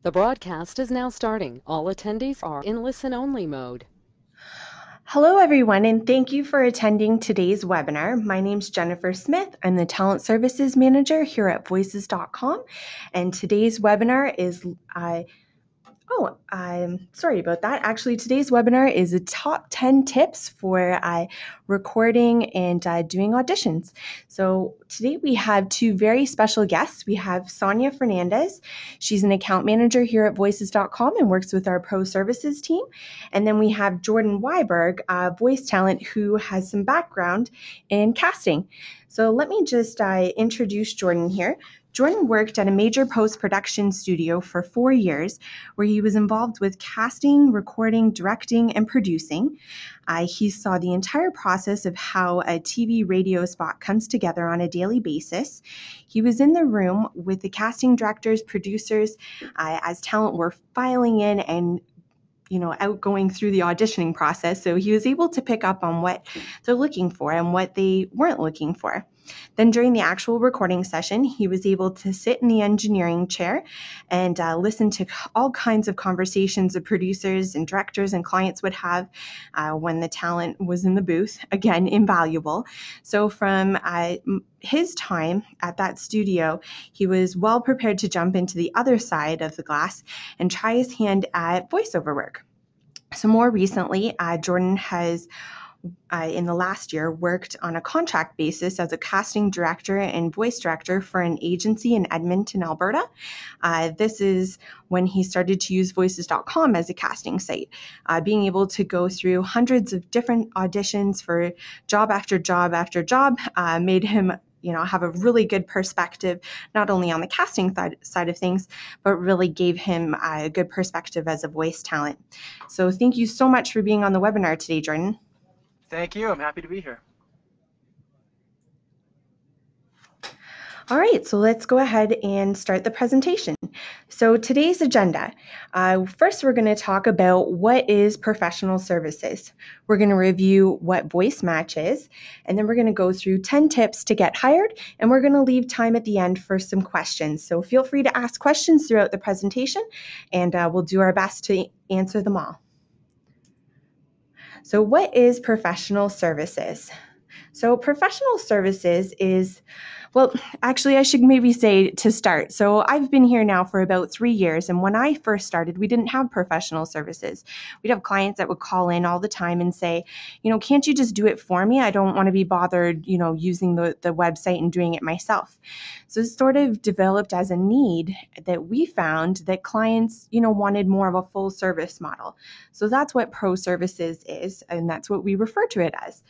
The broadcast is now starting. All attendees are in listen-only mode. Hello, everyone, and thank you for attending today's webinar. My name is Jennifer Smith. I'm the Talent Services Manager here at Voices.com, and today's webinar is I'm sorry about that. Actually, today's webinar is a top 10 tips for recording and doing auditions. So today we have two very special guests. We have Sonja Fernandes. She's an account manager here at Voices.com and works with our pro services team. And then we have Jordan Wiberg, voice talent, who has some background in casting. So let me just introduce Jordan here. Jordan worked at a major post-production studio for 4 years, where he was involved with casting, recording, directing, and producing. He saw the entire process of how a TV radio spot comes together on a daily basis. He was in the room with the casting directors, producers, as talent were filing in and out going through the auditioning process. So he was able to pick up on what they're looking for and what they weren't looking for. Then during the actual recording session, he was able to sit in the engineering chair and listen to all kinds of conversations the producers and directors and clients would have when the talent was in the booth. Again, invaluable. So from his time at that studio, he was well prepared to jump into the other side of the glass and try his hand at voiceover work. So more recently, Jordan has in the last year worked on a contract basis as a casting director and voice director for an agency in Edmonton, Alberta. This is when he started to use Voices.com as a casting site. Being able to go through hundreds of different auditions for job after job after job made him have a really good perspective, not only on the casting side of things, but really gave him a good perspective as a voice talent. So thank you so much for being on the webinar today, Jordan. Thank you. I'm happy to be here. All right, so let's go ahead and start the presentation. So today's agenda, first we're going to talk about what is professional services. We're going to review what VoiceMatch is, and then we're going to go through 10 tips to get hired, and we're going to leave time at the end for some questions. So feel free to ask questions throughout the presentation, and we'll do our best to answer them all. So what is professional services? So professional services is, well, actually, I should maybe say to start. So I've been here now for about 3 years. And when I first started, we didn't have professional services. We'd have clients that would call in all the time and say, can't you just do it for me? I don't want to be bothered, using the website and doing it myself. So it sort of developed as a need that we found that clients, wanted more of a full service model. So that's what pro services is. And that's what we refer to it as.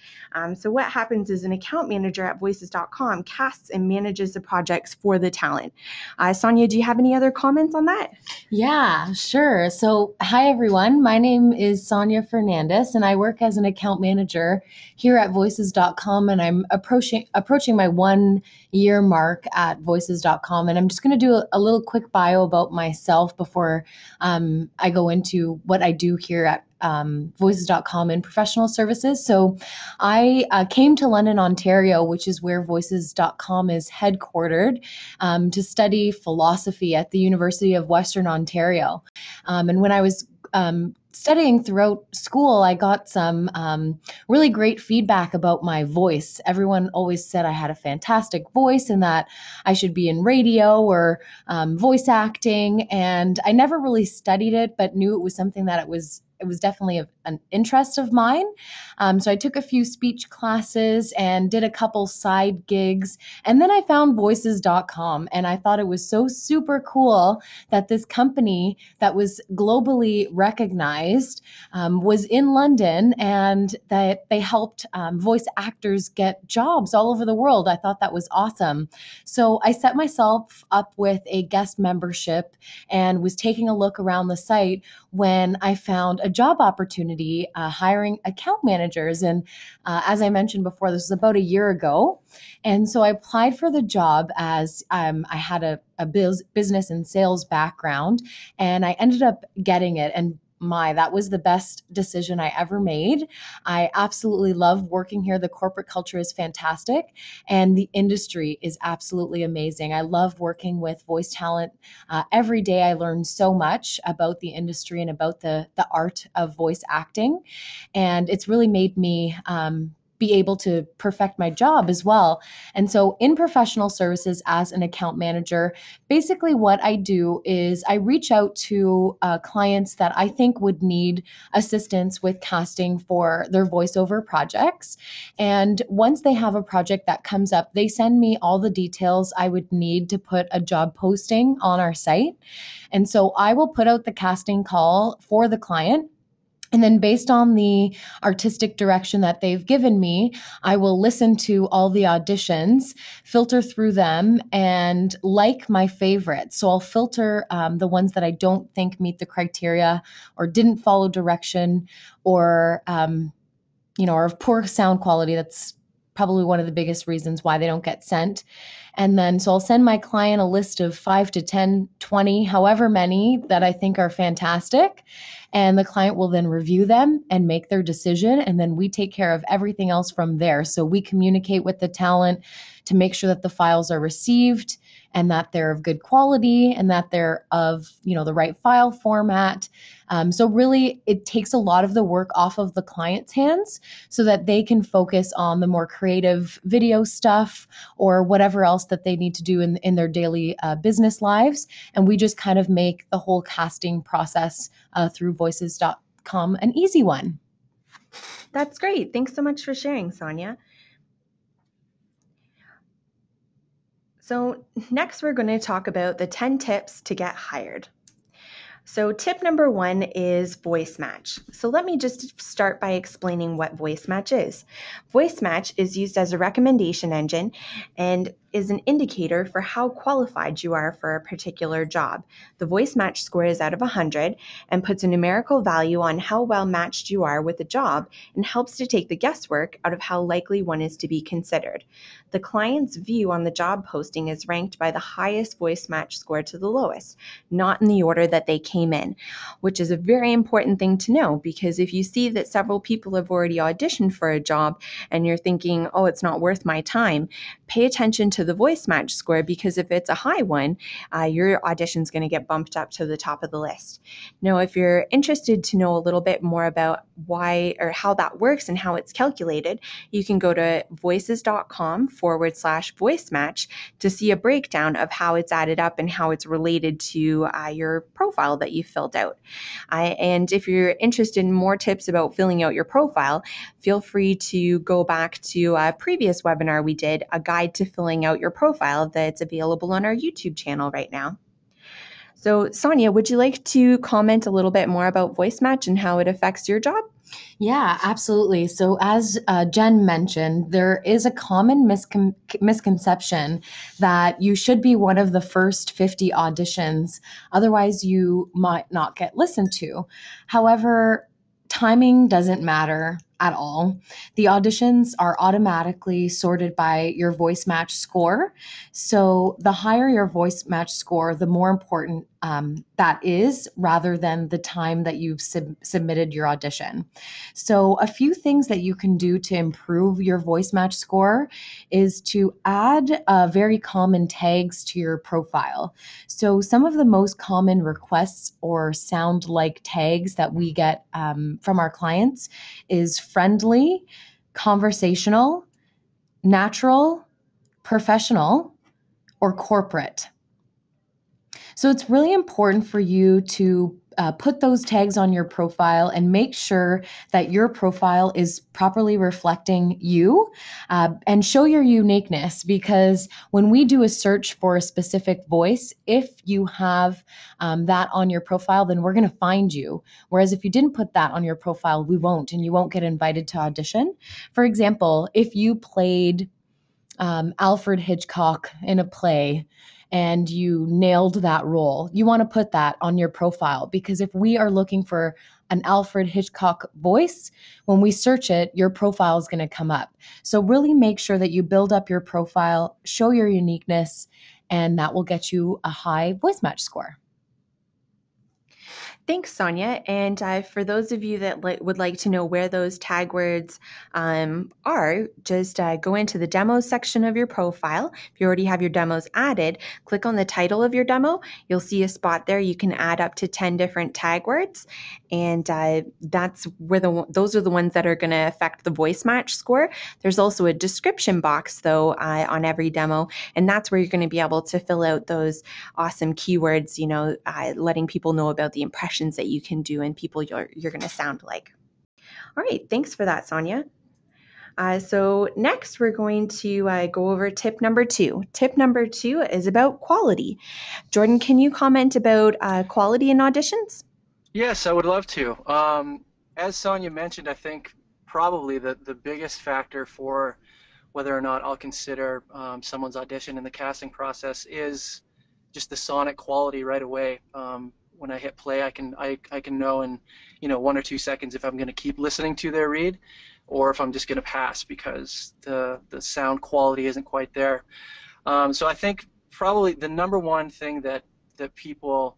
So what happens is an account manager at Voices.com casts and manages the projects for the talent. Sonja, do you have any other comments on that? Yeah, sure. So, hi everyone. My name is Sonja Fernandes, and I work as an account manager here at Voices.com, and I'm approaching my 1 year mark at Voices.com. And I'm just going to do a little quick bio about myself before I go into what I do here at Voices.com in professional services. So I came to London, Ontario, which is where Voices.com is headquartered, to study philosophy at the University of Western Ontario. And when I was studying throughout school, I got some really great feedback about my voice. Everyone always said I had a fantastic voice and that I should be in radio or voice acting. And I never really studied it, but knew it was something that it was definitely an interest of mine. So I took a few speech classes and did a couple side gigs. And then I found Voices.com, and I thought it was so super cool that this company that was globally recognized was in London, and that they helped voice actors get jobs all over the world. I thought that was awesome. So I set myself up with a guest membership and was taking a look around the site when I found a job opportunity hiring account managers. And as I mentioned before, this was about a year ago. And so I applied for the job as I had a business and sales background, and I ended up getting it. And that was the best decision I ever made. I absolutely love working here. The corporate culture is fantastic and the industry is absolutely amazing. I love working with voice talent. Every day I learn so much about the industry and about the art of voice acting. And it's really made me be able to perfect my job as well. And so in professional services as an account manager, basically what I do is I reach out to clients that I think would need assistance with casting for their voiceover projects. And once they have a project that comes up, they send me all the details I would need to put a job posting on our site. And so I will put out the casting call for the client. And then based on the artistic direction that they've given me, I will listen to all the auditions, filter through them, and like my favorites. So I'll filter the ones that I don't think meet the criteria or didn't follow direction or, or of poor sound quality. That's probably one of the biggest reasons why they don't get sent. And then, so I'll send my client a list of 5 to 10, 20, however many that I think are fantastic. And the client will then review them and make their decision. And then we take care of everything else from there. So we communicate with the talent to make sure that the files are received and that they're of good quality and that they're of, the right file format. So really, it takes a lot of the work off of the client's hands so that they can focus on the more creative video stuff or whatever else that they need to do in their daily business lives. And we just kind of make the whole casting process through voices.com an easy one. That's great. Thanks so much for sharing, Sonja. So next we're going to talk about the 10 tips to get hired. So tip number 1 is VoiceMatch. So let me just start by explaining what VoiceMatch is. VoiceMatch is used as a recommendation engine and is an indicator for how qualified you are for a particular job. The VoiceMatch score is out of 100 and puts a numerical value on how well matched you are with a job and helps to take the guesswork out of how likely one is to be considered. The client's view on the job posting is ranked by the highest VoiceMatch score to the lowest, not in the order that they came in, which is a very important thing to know, because if you see that several people have already auditioned for a job and you're thinking, oh, it's not worth my time, pay attention to the VoiceMatch score, because if it's a high one, your audition is going to get bumped up to the top of the list. Now, if you're interested to know a little bit more about why or how that works and how it's calculated, you can go to voices.com/VoiceMatch to see a breakdown of how it's added up and how it's related to your profile that you filled out. And if you're interested in more tips about filling out your profile, feel free to go back to a previous webinar we did, a guide to filling out your profile, that's available on our YouTube channel right now. So Sonja, would you like to comment a little bit more about VoiceMatch and how it affects your job? Yeah, absolutely. So as Jen mentioned, there is a common misconception that you should be one of the first 50 auditions. Otherwise, you might not get listened to. However, timing doesn't matter at all. The auditions are automatically sorted by your VoiceMatch score. So the higher your VoiceMatch score, the more important that is, rather than the time that you've submitted your audition. So a few things that you can do to improve your VoiceMatch score is to add very common tags to your profile. So some of the most common requests or sound-like tags that we get from our clients is friendly, conversational, natural, professional, or corporate. So it's really important for you to put those tags on your profile and make sure that your profile is properly reflecting you and show your uniqueness, because when we do a search for a specific voice, if you have that on your profile, then we're going to find you. Whereas if you didn't put that on your profile, we won't, and you won't get invited to audition. For example, if you played Alfred Hitchcock in a play and you nailed that role, you want to put that on your profile, because if we are looking for an Alfred Hitchcock voice, when we search it, your profile is going to come up. So really make sure that you build up your profile, show your uniqueness, and that will get you a high VoiceMatch score. Thanks, Sonia. And for those of you that would like to know where those tag words are, just go into the demos section of your profile. If you already have your demos added, click on the title of your demo. You'll see a spot there. You can add up to 10 different tag words. And that's where those are the ones that are going to affect the VoiceMatch score. There's also a description box, though, on every demo. And that's where you're going to be able to fill out those awesome keywords, letting people know about the impressions that you can do and people you're going to sound like. All right, thanks for that, Sonia. So next, we're going to go over tip number 2. Tip number 2 is about quality. Jordan, can you comment about quality in auditions? Yes, I would love to. As Sonia mentioned, I think probably the biggest factor for whether or not I'll consider someone's audition in the casting process is just the sonic quality right away. When I hit play, I can know in 1 or 2 seconds if I'm going to keep listening to their read, or if I'm just going to pass because the sound quality isn't quite there. So I think probably the number one thing that people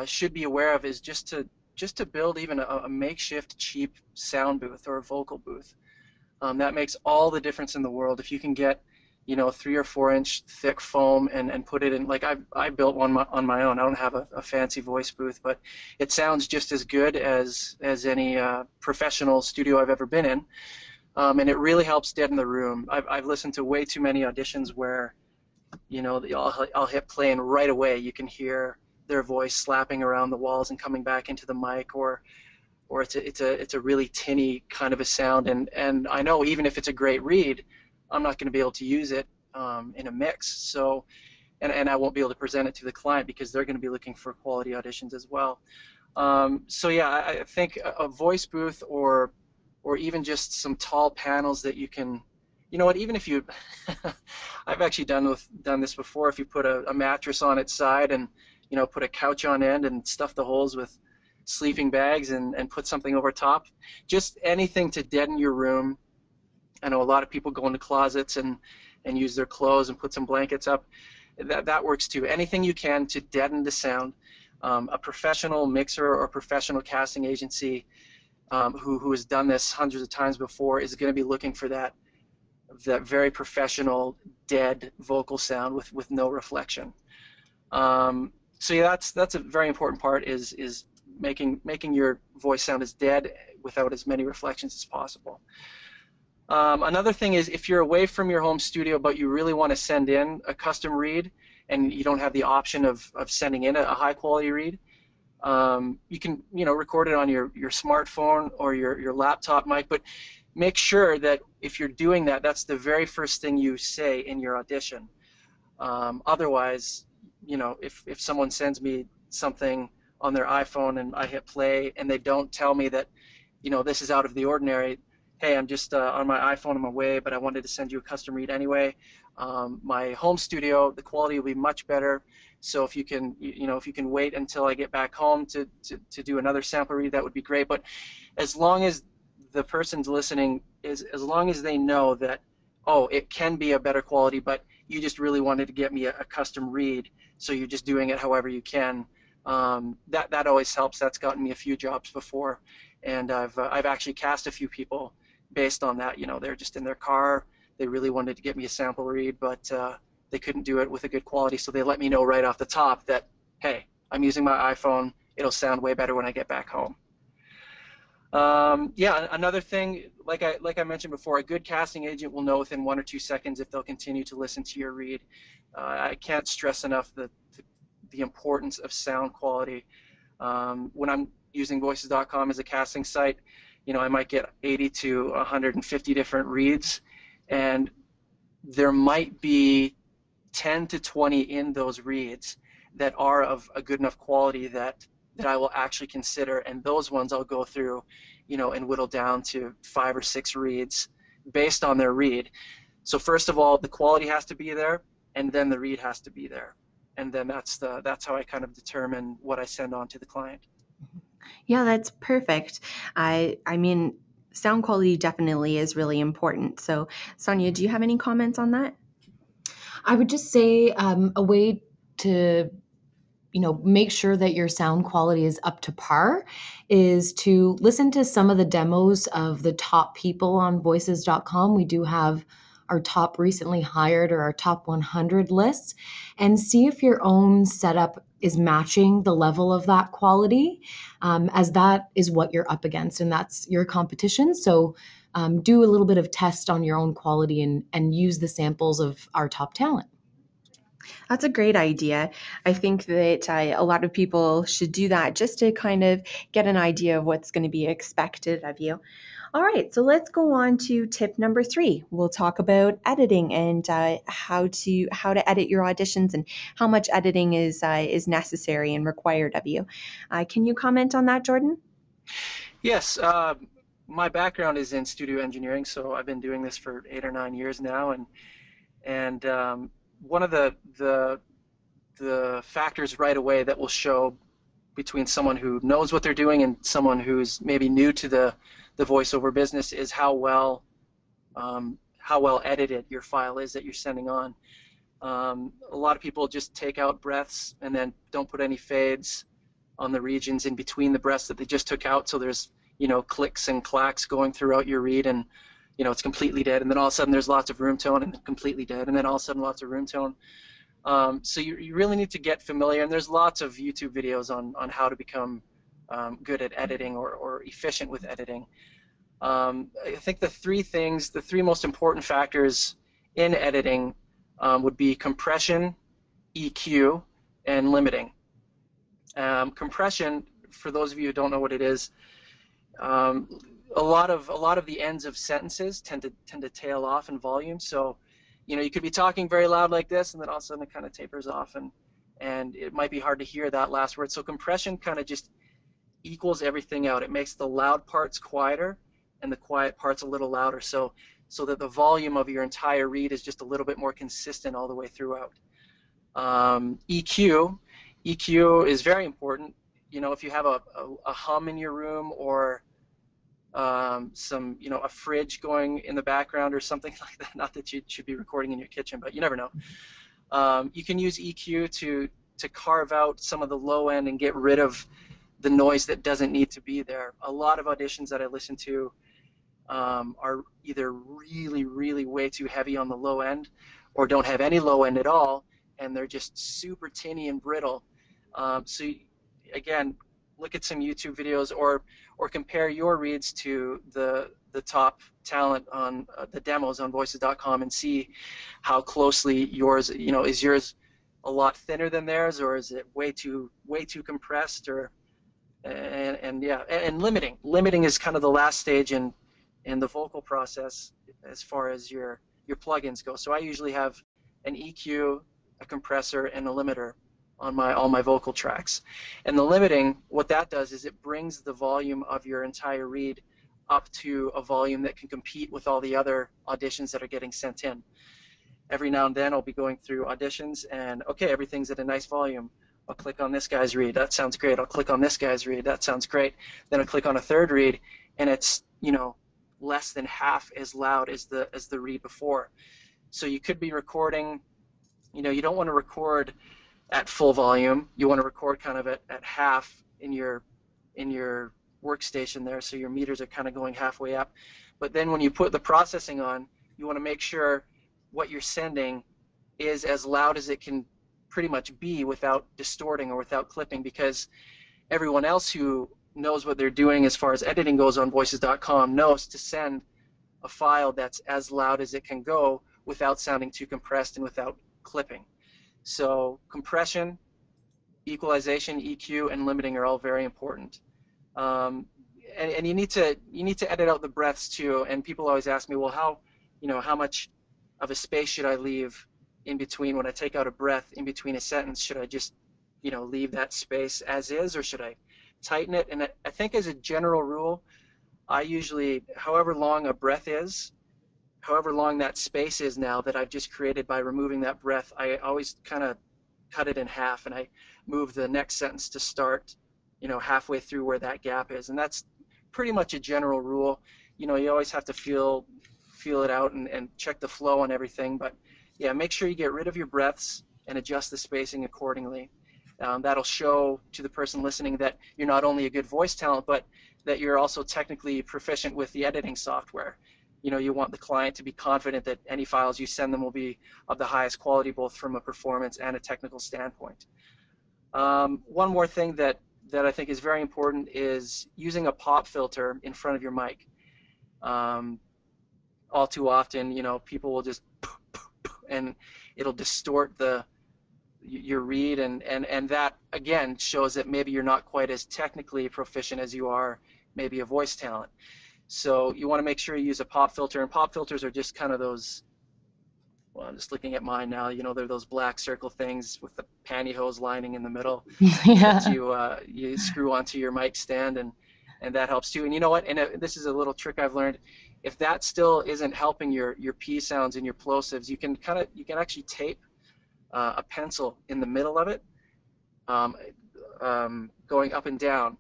should be aware of is just to build even a makeshift cheap sound booth or a vocal booth. That makes all the difference in the world. If you can get 3 or 4 inch thick foam and put it in, like I built one on my own. I don't have a fancy voice booth, but it sounds just as good as any professional studio I've ever been in, and it really helps deaden the room. I've listened to way too many auditions where I'll hit play and right away you can hear their voice slapping around the walls and coming back into the mic, or it's a really tinny kind of a sound, and I know even if it's a great read, I'm not going to be able to use it in a mix. So, and I won't be able to present it to the client because they're going to be looking for quality auditions as well. So yeah, I think a voice booth or even just some tall panels that you can, even if you, I've actually done this before. If you put a mattress on its side and put a couch on end and stuff the holes with sleeping bags and put something over top, just anything to deaden your room. I know a lot of people go into closets and use their clothes and put some blankets up. That works too. Anything you can to deaden the sound. A professional mixer or professional casting agency who has done this hundreds of times before is going to be looking for that very professional dead vocal sound with no reflection. So yeah, that's a very important part is making your voice sound as dead without as many reflections as possible. Another thing is if you're away from your home studio but you really want to send in a custom read and you don't have the option of sending in a high quality read, you can record it on your smartphone or your laptop mic, but make sure that if you're doing that, that's the very first thing you say in your audition. Otherwise, if someone sends me something on their iPhone and I hit play and they don't tell me that this is out of the ordinary, hey, I'm just on my iPhone on my way, but I wanted to send you a custom read anyway. My home studio, the quality will be much better. So if you can, if you can wait until I get back home to do another sample read, that would be great. But as long as the person's listening, as long as they know that, oh, it can be a better quality, but you just really wanted to get me a custom read, so you're just doing it however you can. That always helps. That's gotten me a few jobs before, and I've actually cast a few people based on that. They're just in their car, they really wanted to get me a sample read, but they couldn't do it with a good quality, so they let me know right off the top that, hey, I'm using my iPhone, it'll sound way better when I get back home. Yeah, another thing, like I mentioned before, a good casting agent will know within 1 or 2 seconds if they'll continue to listen to your read. I can't stress enough the importance of sound quality. When I'm using Voices.com as a casting site, I might get 80 to 150 different reads, and there might be 10 to 20 in those reads that are of a good enough quality that I will actually consider, and those ones I'll go through, and whittle down to 5 or 6 reads based on their read. So first of all, the quality has to be there, and then the read has to be there, and then that's how I kind of determine what I send on to the client. Yeah, that's perfect. I mean, sound quality definitely is really important. So, Sonia, do you have any comments on that? I would just say a way to make sure that your sound quality is up to par is to listen to some of the demos of the top people on voices.com. We do have our top recently hired or our top 100 lists, and see if your own setup is matching the level of that quality, as that is what you're up against and that's your competition. So do a little bit of test on your own quality and use the samples of our top talent. That's a great idea. I think that a lot of people should do that just to kind of get an idea of what's going to be expected of you. All right, so let's go on to tip number 3. We'll talk about editing and how to edit your auditions and how much editing is necessary and required of you. Can you comment on that, Jordan? Yes, my background is in studio engineering, so I've been doing this for 8 or 9 years now, and one of the factors right away that will show between someone who knows what they're doing and someone who's maybe new to the voiceover business is how well edited your file is that you're sending on. A lot of people just take out breaths and then don't put any fades on the regions in between the breaths that they just took out, so there's clicks and clacks going throughout your read, and it's completely dead, and then all of a sudden there's lots of room tone and completely dead, and then all of a sudden lots of room tone. So you really need to get familiar, and there's lots of YouTube videos on how to become good at editing or efficient with editing. I think the three most important factors in editing would be compression, EQ, and limiting. Compression, for those of you who don't know what it is, a lot of the ends of sentences tend to tail off in volume. So, you could be talking very loud like this, and then all of a sudden it kind of tapers off, and it might be hard to hear that last word. So compression kind of just equals everything out. It makes the loud parts quieter and the quiet parts a little louder, so that the volume of your entire read is just a little bit more consistent all the way throughout. EQ is very important. If you have a hum in your room or a fridge going in the background or something like that. Not that you should be recording in your kitchen, but you never know. You can use EQ to carve out some of the low end and get rid of the noise that doesn't need to be there. A lot of auditions that I listen to are either really, really way too heavy on the low end or don't have any low end at all, and they're just super tinny and brittle. Again, look at some YouTube videos or compare your reads to the top talent on the demos on voices.com and see how closely yours, is yours a lot thinner than theirs, or is it way too compressed, and limiting is kind of the last stage in the vocal process as far as your plugins go. So I usually have an EQ, a compressor, and a limiter on all my vocal tracks. And the limiting, what that does is it brings the volume of your entire read up to a volume that can compete with all the other auditions that are getting sent in. Every now and then I'll be going through auditions and, okay, everything's at a nice volume. I'll click on this guy's read, that sounds great. I'll click on this guy's read, that sounds great. Then I'll click on a third read and it's, less than half as loud as the read before. So you could be recording, you don't want to record at full volume. You want to record kind of at half in your workstation there, so your meters are kind of going halfway up. But then when you put the processing on, you want to make sure what you're sending is as loud as it can pretty much be without distorting or without clipping, because everyone else who knows what they're doing as far as editing goes on voices.com knows to send a file that's as loud as it can go without sounding too compressed and without clipping. So compression, equalization, EQ, and limiting are all very important. And you need to edit out the breaths too. And people always ask me, well, how much of a space should I leave in between when I take out a breath in between a sentence? Should I just leave that space as is, or should I tighten it? And I think as a general rule, I usually, however long a breath is, however long that space is now that I've just created by removing that breath, I always kind of cut it in half, and I move the next sentence to start, halfway through where that gap is. And that's pretty much a general rule. You always have to feel it out and check the flow on everything. But yeah, make sure you get rid of your breaths and adjust the spacing accordingly. That'll show to the person listening that you're not only a good voice talent, but that you're also technically proficient with the editing software. You want the client to be confident that any files you send them will be of the highest quality, both from a performance and a technical standpoint. One more thing that I think is very important is using a pop filter in front of your mic. All too often, people will just and it'll distort your read, and that again shows that maybe you're not quite as technically proficient as you are maybe a voice talent. So you want to make sure you use a pop filter, and pop filters are just kind of those, well, I'm just looking at mine now, they're those black circle things with the pantyhose lining in the middle Yeah. that you screw onto your mic stand, and that helps too. And you know what, and this is a little trick I've learned. If that still isn't helping your P sounds and your plosives, you can actually tape a pencil in the middle of it, going up and down,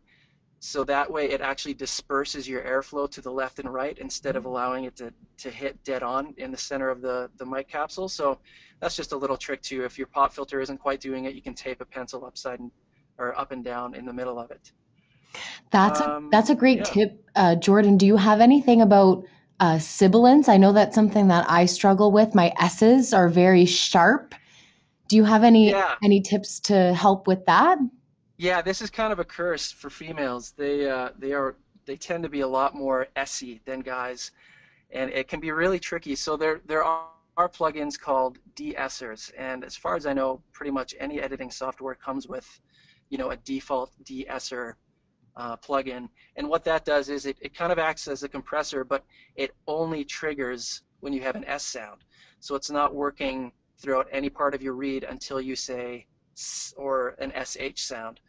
so that way it actually disperses your airflow to the left and right instead of allowing it to hit dead on in the center of the mic capsule. So that's just a little trick too. If your pop filter isn't quite doing it, you can tape a pencil up and down in the middle of it. That's a great tip, Jordan. Do you have anything about sibilance? I know that's something that I struggle with. My S's are very sharp. Do you have any tips to help with that? Yeah, this is kind of a curse for females. They tend to be a lot more S-y than guys, and it can be really tricky. So there are plugins called de-essers, and as far as I know, pretty much any editing software comes with, a default de-esser plugin. And what that does is it kind of acts as a compressor, but it only triggers when you have an S sound. So it's not working throughout any part of your read until you say S or an SH sound.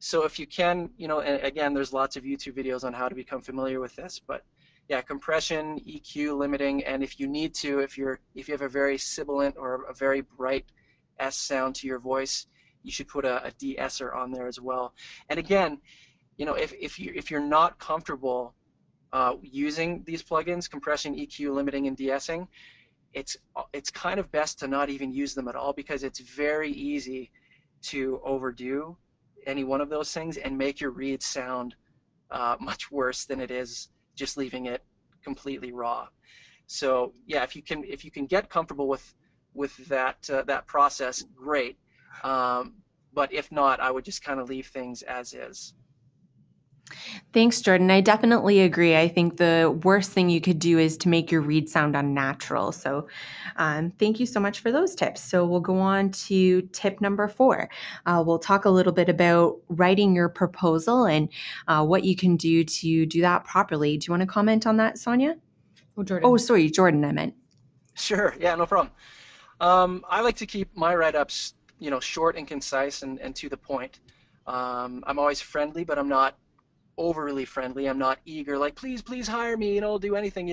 So if you can, and again, there's lots of YouTube videos on how to become familiar with this, but yeah, compression, EQ, limiting, and if you need to, if you have a very sibilant or a very bright S sound to your voice, you should put a de-esser on there as well. And again, if you're not comfortable using these plugins, compression, EQ, limiting, and de-essing, it's kind of best to not even use them at all, because it's very easy to overdo any one of those things and make your read sound much worse than it is just leaving it completely raw. So yeah, if you can get comfortable with that process, great. But if not, I would just kind of leave things as is. Thanks, Jordan. I definitely agree. I think the worst thing you could do is to make your read sound unnatural. So thank you so much for those tips. So we'll go on to tip number 4. We'll talk a little bit about writing your proposal and what you can do to do that properly. Do you want to comment on that, Sonja? Oh, Jordan. Oh, sorry, Jordan, I meant. Sure. Yeah, no problem. I like to keep my write-ups, short and concise and to the point. I'm always friendly, but I'm not overly friendly. I'm not eager, like, please hire me, do anything.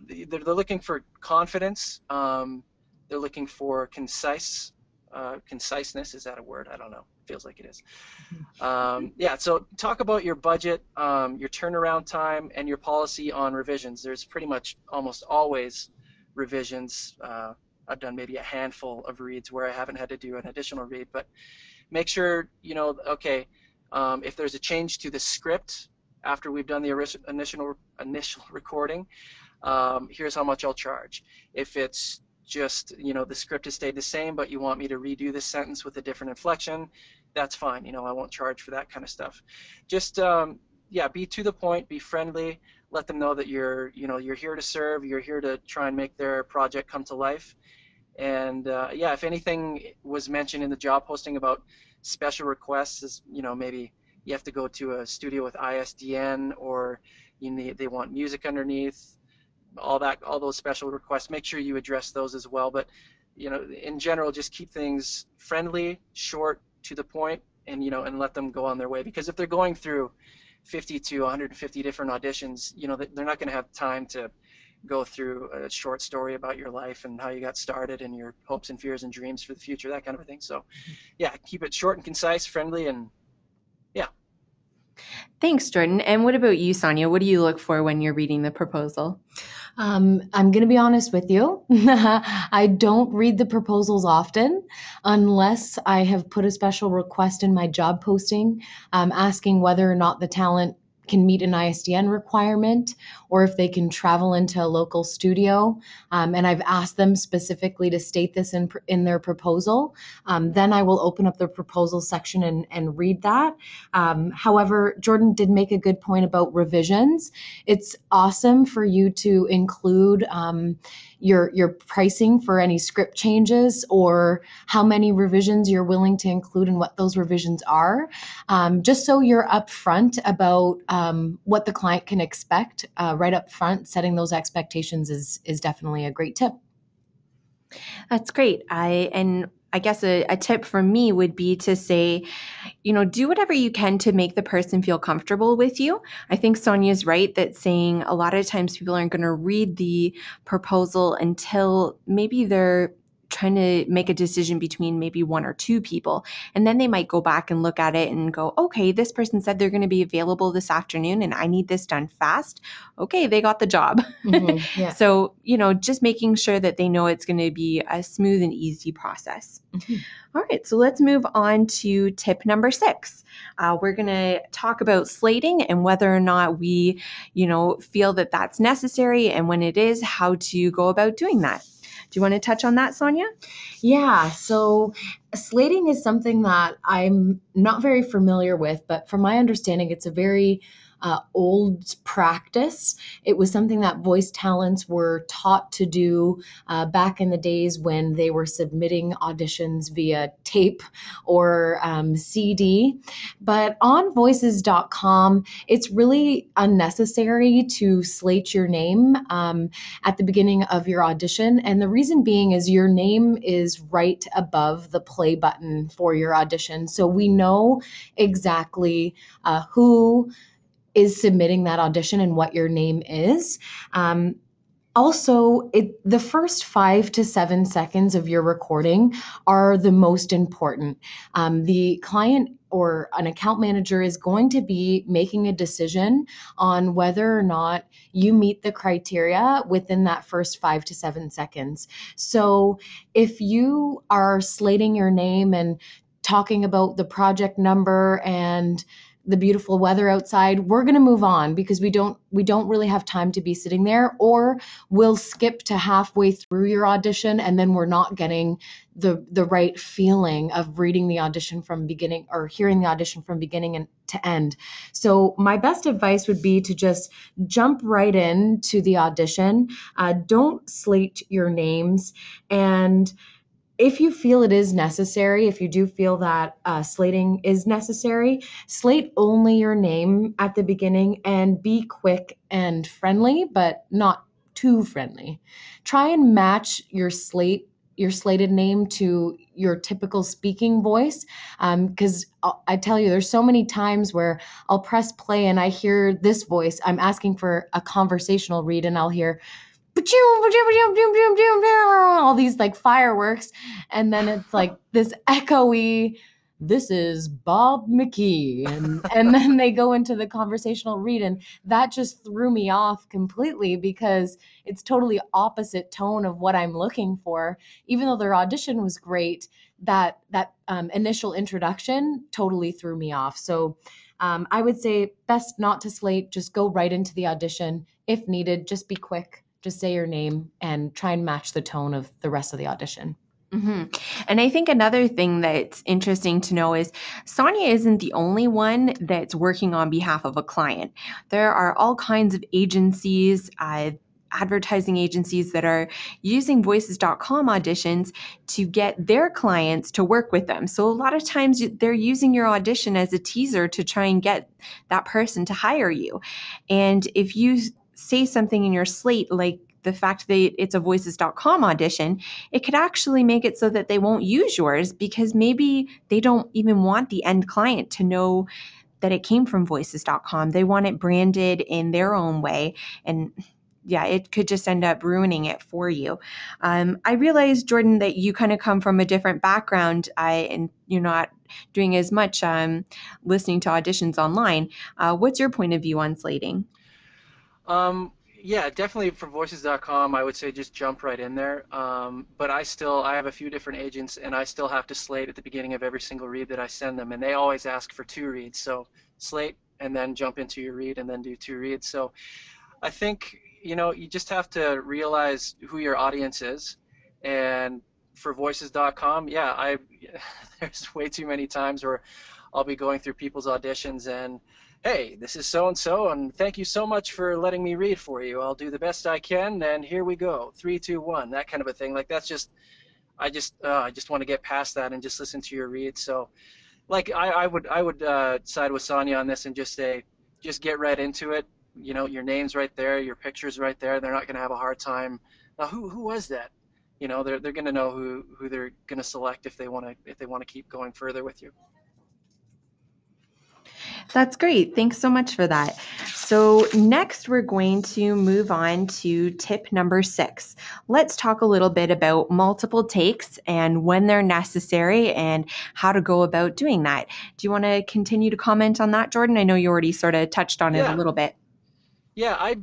They're looking for confidence. They're looking for conciseness. Is that a word? I don't know. Feels like it is. Yeah, so talk about your budget, your turnaround time, and your policy on revisions. There's pretty much almost always revisions. I've done maybe a handful of reads where I haven't had to do an additional read, but make sure, okay, if there's a change to the script after we've done the initial recording, here's how much I'll charge. If it's just, the script has stayed the same, but you want me to redo this sentence with a different inflection, that's fine. I won't charge for that kind of stuff. Just, yeah, be to the point, be friendly, let them know that you're here to serve, you're here to try and make their project come to life. And yeah, if anything was mentioned in the job posting about special requests, is maybe you have to go to a studio with ISDN, or they want music underneath, all those special requests. Make sure you address those as well. But in general, just keep things friendly, short, to the point, and and let them go on their way. Because if they're going through 50 to 150 different auditions, they're not going to have time to go through a short story about your life and how you got started and your hopes and fears and dreams for the future, that kind of a thing. So yeah, keep it short and concise, friendly, and yeah. Thanks, Jordan. And what about you, Sonja? What do you look for when you're reading the proposal? I'm going to be honest with you. I don't read the proposals often unless I have put a special request in my job posting asking whether or not the talent can meet an ISDN requirement or if they can travel into a local studio. And I've asked them specifically to state this in their proposal. Then I will open up the proposal section and read that. However, Jordan did make a good point about revisions. It's awesome for you to include your pricing for any script changes or how many revisions you're willing to include and what those revisions are, just so you're upfront about what the client can expect right up front. Setting those expectations is definitely a great tip. That's great. I guess a tip from me would be to say, do whatever you can to make the person feel comfortable with you. I think Sonja's right that saying a lot of times people aren't going to read the proposal until maybe they're trying to make a decision between maybe one or two people. And then they might go back and look at it and go, okay, this person said they're going to be available this afternoon and I need this done fast. Okay, they got the job. Mm-hmm, yeah. So, just making sure that they know it's going to be a smooth and easy process. Mm-hmm. All right, so let's move on to tip number 6. We're going to talk about slating and whether or not we, feel that that's necessary, and when it is, how to go about doing that. Do you want to touch on that, Sonja? Yeah, so slating is something that I'm not very familiar with, but from my understanding, it's a very old practice. It was something that voice talents were taught to do back in the days when they were submitting auditions via tape or CD. But on voices.com, it's really unnecessary to slate your name at the beginning of your audition. And the reason being is your name is right above the play button for your audition. So we know exactly who is submitting that audition and what your name is. Also, the first 5 to 7 seconds of your recording are the most important. The client or an account manager is going to be making a decision on whether or not you meet the criteria within that first 5 to 7 seconds. So if you are slating your name and talking about the project number and the beautiful weather outside, we're going to move on because we don't really have time to be sitting there, or we'll skip to halfway through your audition and then we're not getting the right feeling of reading the audition from beginning or hearing the audition from beginning and to end. So my best advice would be to just jump right into the audition. Don't slate your names, and if you feel it is necessary, if you do feel that slating is necessary, slate only your name at the beginning and be quick and friendly, but not too friendly. Try and match your slated name to your typical speaking voice. Because I tell you, there's so many times where I'll press play and I hear this voice. I'm asking for a conversational read and I'll hear all these like fireworks, and then it's like this echoey, this is Bob McKee, and then they go into the conversational read, and that just threw me off completely because it's totally opposite tone of what I'm looking for. Even though their audition was great, that initial introduction totally threw me off. So I would say best not to slate, just go right into the audition. If needed, just be quick. Just say your name and try and match the tone of the rest of the audition. Mm-hmm. And I think another thing that's interesting to know is Sonja isn't the only one that's working on behalf of a client. There are all kinds of agencies, advertising agencies that are using voices.com auditions to get their clients to work with them. So a lot of times they're using your audition as a teaser to try and get that person to hire you. And if you say something in your slate like the fact that it's a voices.com audition, it could actually make it so that they won't use yours because maybe they don't even want the end client to know that it came from voices.com. They want it branded in their own way. And yeah, it could just end up ruining it for you. I realize, Jordan, that you kind of come from a different background and you're not doing as much listening to auditions online. What's your point of view on slating? Yeah, definitely for voices.com, I would say just jump right in there. But I have a few different agents, and I still have to slate at the beginning of every single read that I send them, and they always ask for 2 reads. So slate and then jump into your read and then do 2 reads. So I think, you just have to realize who your audience is. And for voices.com, yeah, there's way too many times where I'll be going through people's auditions and, hey, this is so and so, and thank you so much for letting me read for you. I'll do the best I can, and here we go. 3, 2, 1, that kind of a thing. Like that's just, I just want to get past that and just listen to your read. So, like, I would side with Sonja on this and just say, just get right into it. Your name's right there, your picture's right there. They're not going to have a hard time. Now, who was that? They're going to know who they're going to select if they want to keep going further with you. That's great. Thanks so much for that. So next we're going to move on to tip number 6. Let's talk a little bit about multiple takes and when they're necessary and how to go about doing that. Do you want to continue to comment on that, Jordan? I know you already sort of touched on it a little bit. Yeah,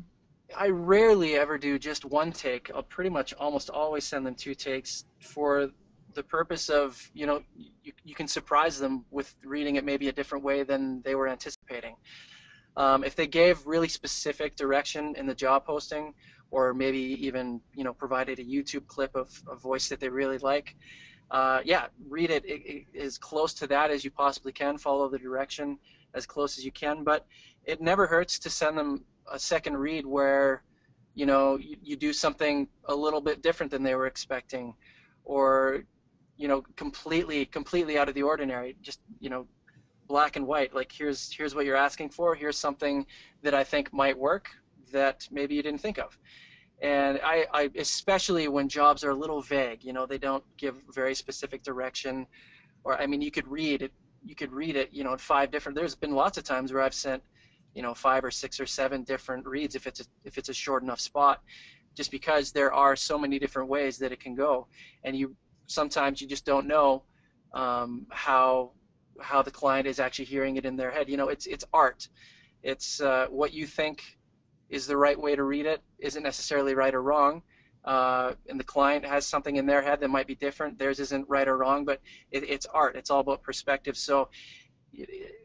I rarely ever do just one take. I'll pretty much almost always send them 2 takes for the purpose of, you can surprise them with reading it maybe a different way than they were anticipating. If they gave really specific direction in the job posting, or maybe even, provided a YouTube clip of a voice that they really like, read it as close to that as you possibly can. Follow the direction as close as you can, but it never hurts to send them a second read where, you do something a little bit different than they were expecting, or, completely out of the ordinary. Just, black and white. Like, here's what you're asking for. Here's something that I think might work that maybe you didn't think of. And I especially when jobs are a little vague, they don't give very specific direction. Or, I mean, you could read it, in 5 different. There's been lots of times where I've sent, 5 or 6 or 7 different reads if it's a short enough spot, just because there are so many different ways that it can go, and sometimes you just don't know how the client is actually hearing it in their head. It's art. It's what you think is the right way to read it isn't necessarily right or wrong, and the client has something in their head that might be different. Theirs isn't right or wrong, but it's art. It's all about perspective. So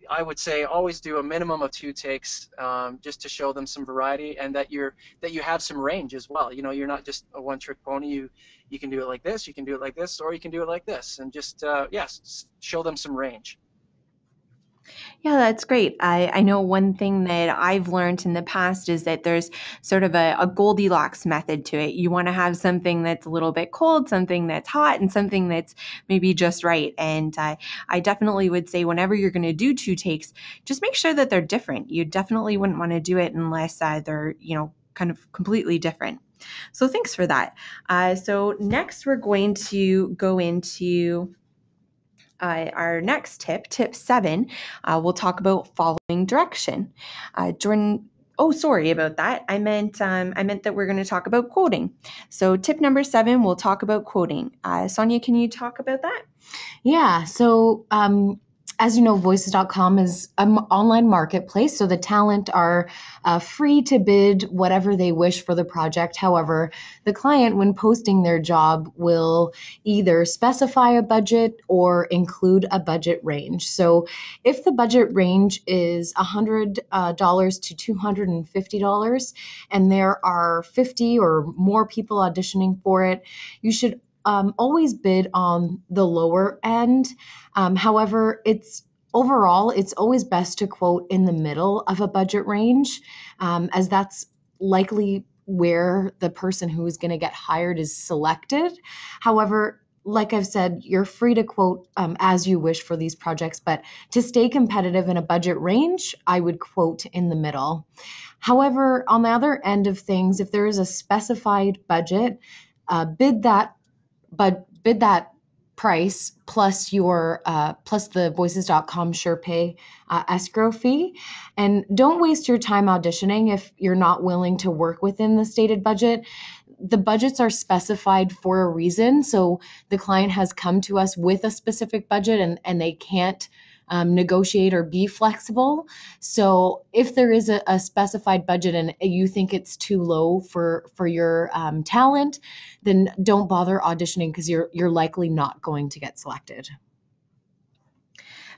I would say always do a minimum of 2 takes, just to show them some variety, and that you have some range as well. You're not just a one-trick pony. You can do it like this, you can do it like this, or you can do it like this, and just show them some range. Yeah, that's great. I know one thing that I've learned in the past is that there's sort of a Goldilocks method to it. You want to have something that's a little bit cold, something that's hot, and something that's maybe just right. And I definitely would say whenever you're going to do 2 takes, just make sure that they're different. You definitely wouldn't want to do it unless they're, kind of completely different. So thanks for that. So next we're going to go into our next tip, tip 7. We'll talk about following direction. Jordan, oh, sorry about that. I meant that we're going to talk about quoting. So tip number 7, we'll talk about quoting. Sonja, can you talk about that? Yeah. So, as you know, voices.com is an online marketplace, so the talent are free to bid whatever they wish for the project. However, the client, when posting their job, will either specify a budget or include a budget range. So if the budget range is $100 to $250, and there are 50 or more people auditioning for it, you should always bid on the lower end. However, it's always best to quote in the middle of a budget range, as that's likely where the person who is going to get hired is selected. However, like I've said, you're free to quote as you wish for these projects, but to stay competitive in a budget range, I would quote in the middle. However, on the other end of things, if there is a specified budget, bid that price plus the voices.com SurePay escrow fee. And don't waste your time auditioning if you're not willing to work within the stated budget. The budgets are specified for a reason. So the client has come to us with a specific budget, and they can't negotiate or be flexible. So if there is a specified budget and you think it's too low for your talent, then don't bother auditioning because you're likely not going to get selected.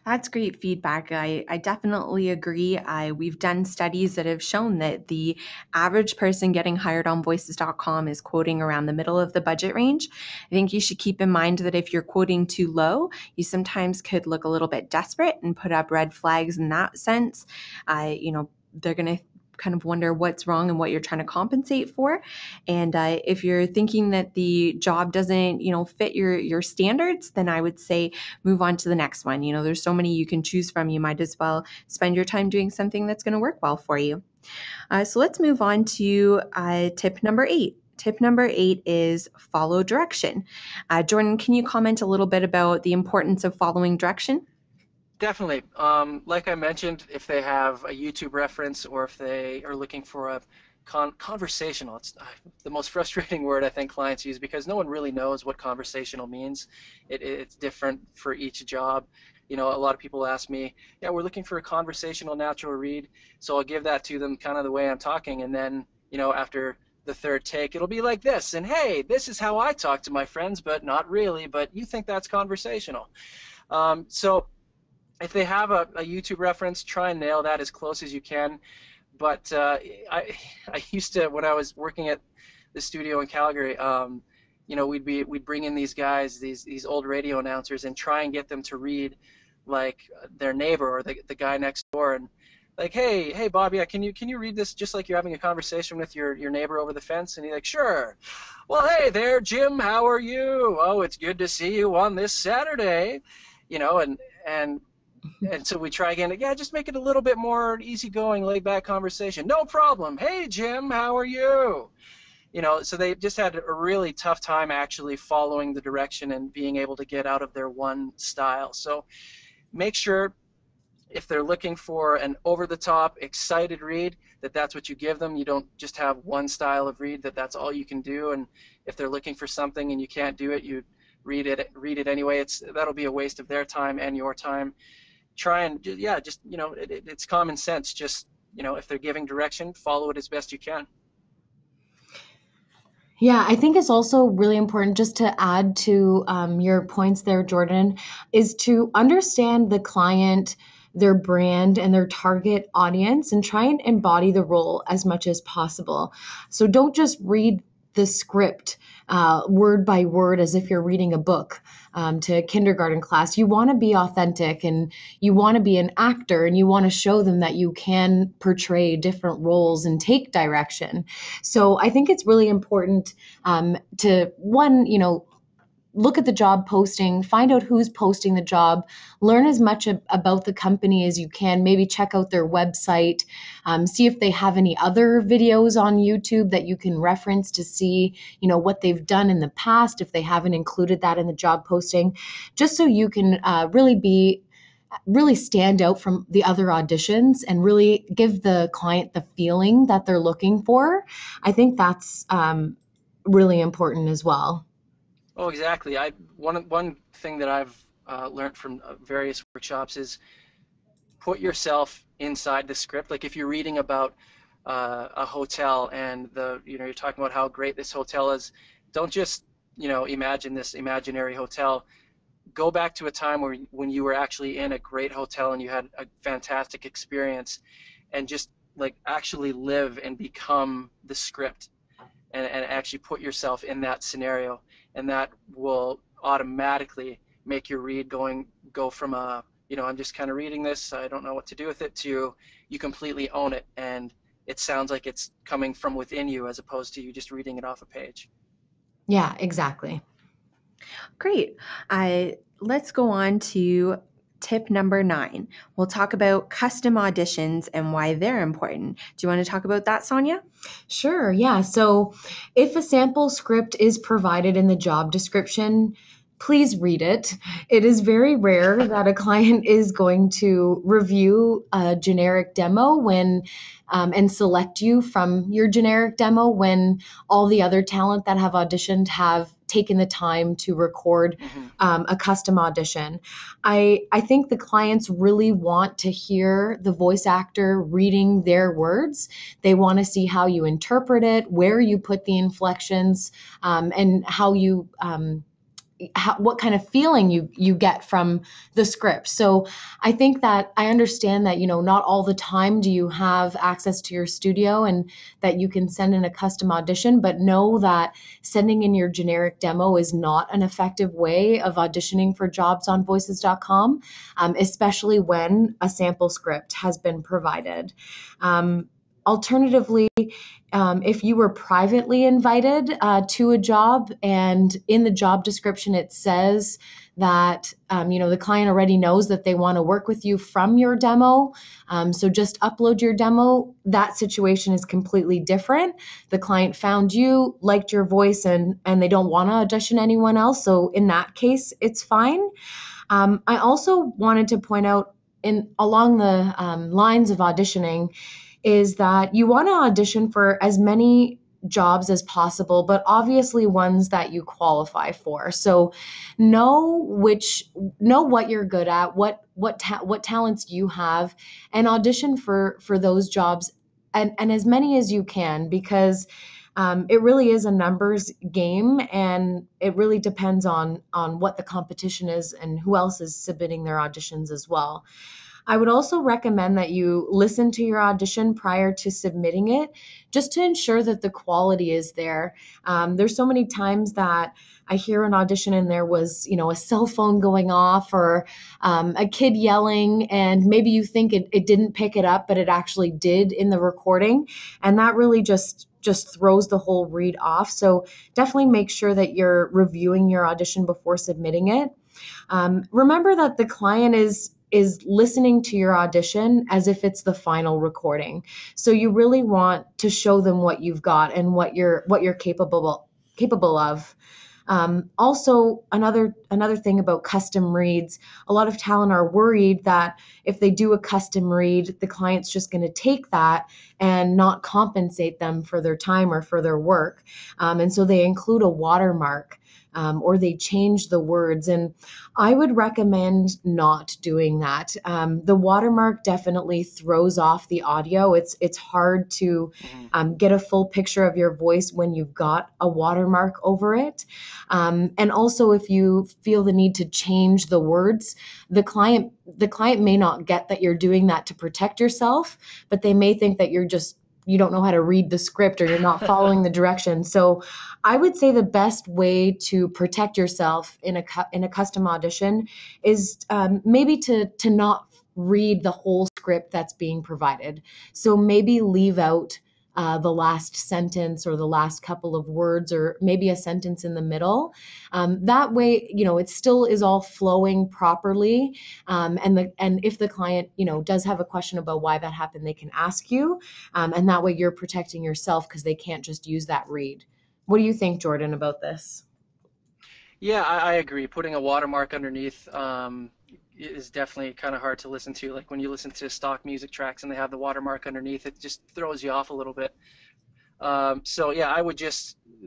That's great feedback. I definitely agree. We've done studies that have shown that the average person getting hired on voices.com is quoting around the middle of the budget range. I think you should keep in mind that if you're quoting too low, you sometimes could look a little bit desperate and put up red flags in that sense. They're going to kind of wonder what's wrong and what you're trying to compensate for. And if you're thinking that the job doesn't, fit your standards, then I would say move on to the next one. There's so many you can choose from. You might as well spend your time doing something that's going to work well for you. So let's move on to tip number 8. Tip number 8 is follow direction. Jordan, can you comment a little bit about the importance of following direction? Definitely. Like I mentioned, if they have a YouTube reference or if they are looking for a conversational, it's the most frustrating word I think clients use because no one really knows what conversational means. It's different for each job. A lot of people ask me, yeah, we're looking for a conversational natural read. So I'll give that to them kind of the way I'm talking. And then, after the third take, it'll be like this. And hey, this is how I talk to my friends, but not really. But you think that's conversational. So if they have a YouTube reference, try and nail that as close as you can. But I used to, when I was working at the studio in Calgary, we'd bring in these guys, these old radio announcers, and try and get them to read like their neighbor or the guy next door, and like, hey Bobby, can you read this just like you're having a conversation with your neighbor over the fence? And he's like, sure. Well, hey there, Jim, how are you? Oh, it's good to see you on this Saturday. And so we try again. Yeah, just make it a little bit more easygoing, laid-back conversation. No problem. Hey, Jim, how are you? So they just had a really tough time actually following the direction and being able to get out of their one style. So make sure if they're looking for an over-the-top, excited read, that's what you give them. You don't just have one style of read, that's all you can do. And if they're looking for something and you can't do it, you read it anyway. That'll be a waste of their time and your time. Try and it's common sense. Just if they're giving direction, follow it as best you can. Yeah, I think it's also really important, just to add to your points there, Jordan, is to understand the client, their brand, and their target audience, and try and embody the role as much as possible. So don't just read the script word by word as if you're reading a book to a kindergarten class. You want to be authentic, and you want to be an actor, and you want to show them that you can portray different roles and take direction. So I think it's really important to, one, look at the job posting, find out who's posting the job, learn as much about the company as you can, maybe check out their website, see if they have any other videos on YouTube that you can reference to see, what they've done in the past, if they haven't included that in the job posting, just so you can really stand out from the other auditions and really give the client the feeling that they're looking for. I think that's really important as well. Oh, exactly. One thing that I've learned from various workshops is put yourself inside the script. Like if you're reading about a hotel and you're talking about how great this hotel is, don't just imagine this imaginary hotel. Go back to a time when you were actually in a great hotel and you had a fantastic experience, and just like actually live and become the script, and actually put yourself in that scenario. And that will automatically make your read go from I'm just kind of reading this, I don't know what to do with it, to you completely own it, and it sounds like it's coming from within you as opposed to you just reading it off a page. Yeah, exactly. Great. Let's go on to tip number 9. We'll talk about custom auditions and why they're important. Do you want to talk about that, Sonja? Sure, yeah. So if a sample script is provided in the job description, please read it. It is very rare that a client is going to review a generic demo and select you from your generic demo when all the other talent that have auditioned have taken the time to record a custom audition. I think the clients really want to hear the voice actor reading their words. They want to see how you interpret it, where you put the inflections, and how you what kind of feeling you get from the script. So I think that I understand that, not all the time do you have access to your studio and that you can send in a custom audition, but know that sending in your generic demo is not an effective way of auditioning for jobs on voices.com, especially when a sample script has been provided. Alternatively, if you were privately invited to a job and in the job description it says that the client already knows that they want to work with you from your demo, so just upload your demo, that situation is completely different. The client found you, liked your voice, and they don't want to audition anyone else, so in that case it's fine. I also wanted to point out along the lines of auditioning is that you want to audition for as many jobs as possible, but obviously ones that you qualify for. So know what you're good at, what talents you have, and audition for those jobs and as many as you can, because it really is a numbers game, and it really depends on what the competition is and who else is submitting their auditions as well. I would also recommend that you listen to your audition prior to submitting it, just to ensure that the quality is there. There's so many times that I hear an audition and there was, a cell phone going off or a kid yelling, and maybe you think it didn't pick it up, but it actually did in the recording. And that really just throws the whole read off. So definitely make sure that you're reviewing your audition before submitting it. Remember that the client is listening to your audition as if it's the final recording. So you really want to show them what you've got and what you're capable of. Also, another thing about custom reads, a lot of talent are worried that if they do a custom read, the client's just going to take that and not compensate them for their time or for their work. And so they include a watermark. Or they change the words. And I would recommend not doing that. The watermark definitely throws off the audio. It's hard to get a full picture of your voice when you've got a watermark over it. And also, if you feel the need to change the words, the client may not get that you're doing that to protect yourself, but they may think that you don't know how to read the script or you're not following the directions. So I would say the best way to protect yourself in a custom audition is maybe to not read the whole script that's being provided. So maybe leave out the last sentence or the last couple of words, or maybe a sentence in the middle. That way, it still is all flowing properly. And if the client, does have a question about why that happened, they can ask you. And that way you're protecting yourself because they can't just use that read. What do you think, Jordan, about this? Yeah, I agree. Putting a watermark underneath is definitely kind of hard to listen to. Like when you listen to stock music tracks and they have the watermark underneath, it just throws you off a little bit. So yeah,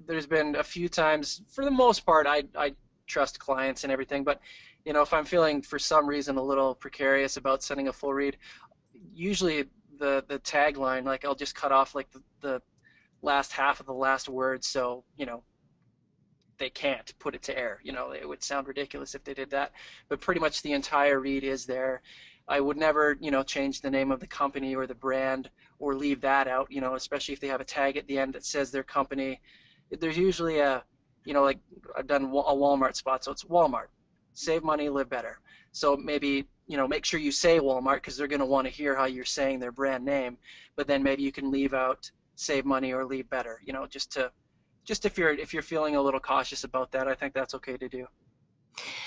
there's been a few times, for the most part, I trust clients and everything, but if I'm feeling for some reason a little precarious about sending a full read, usually the tagline, like I'll just cut off like the last half of the last word, so they can't put it to air. It would sound ridiculous if they did that, but pretty much the entire read is there. I would never, change the name of the company or the brand or leave that out, especially if they have a tag at the end that says their company. There's usually like I've done a Walmart spot, so it's Walmart, save money, live better. So maybe, make sure you say Walmart because they're going to want to hear how you're saying their brand name, but then maybe you can leave out save money or leave better, just if you're feeling a little cautious about that, I think that's okay to do.